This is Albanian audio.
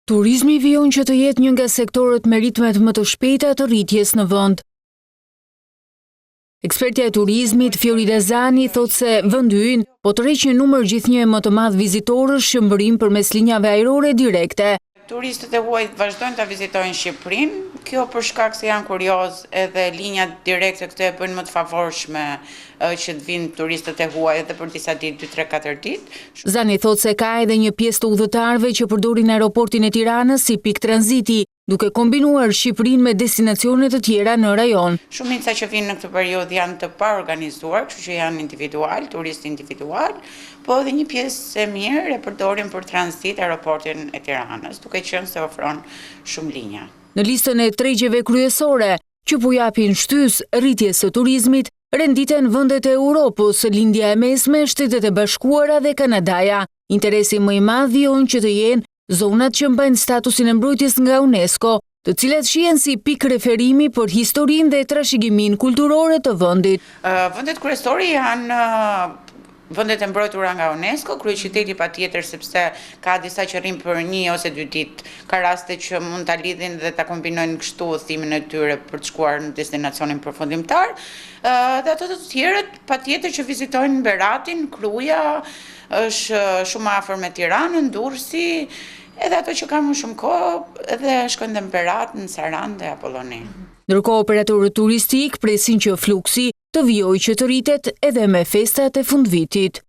Turizmi vijon që të jetë një nga sektorët me ritmet më të shpejta të rritjes në vend. Ekspertja e turizmit Fiorida Zani thotë se vendi ynë po tërheq një numër gjithnjë më të madh vizitorësh shëmbërim përmes linjave ajrore direkte. Turistët e huaj vazhdojnë ta vizitojnë Shqipërinë, kjo për shkak se janë kurioz edhe linjat direkte këto e bëjnë më të favorshme që të vinë turistët e huaj edhe për disa ditë, 2, 3, 4 ditë. Zani thotë se ka edhe një pjesë të udhëtarëve që përdorin aeroportin e Tiranës si pikë tranziti, duke kombinuar Shqipërinë me destinacione të tjera në rajon. Shumica që vinë në këtë periudhë janë të paorganizuar, kështu që janë individual, turistë individual, po edhe një pjesë e mirë e përdorin për tranzit aeroportin e Tiranës, duke qenë se ofron shumë linja. Në listën e tregjeve kryesore që po japin shtys rritjes së turizmit, renditen vendet e Europës, Lindja e Mesme, Shtetet e Bashkuara dhe Kanadaja. Interesi më i madh vijon që të jenë zonat që mbajnë statusin e mbrojtjes nga UNESCO, të cilat shihen si pikë referimi për historinë dhe trashëgiminë kulturore të vendit. Vendet kryesore janë vendet e mbrojtura nga UNESCO, kryeqyteti patjetër sepse ka disa që rrin për 1 ose 2 ditë, ka raste që mund ta lidhin dhe ta kombinojnë kështu udhimin e tyre për të shkuar në destinacionin përfundimtar. Dhe ato të tjerët patjetër që vizitojnë Beratin, Kruja, është shumë afër me Tiranën, Durrësi, edhe ato që kanë më shumë kohë, edhe shkojnë në Berat, në Sarandë dhe Apolloni. Ndërkohë operatorët turistik presin që fluksi të vijojë që të rritet edhe me festat e fundvitit.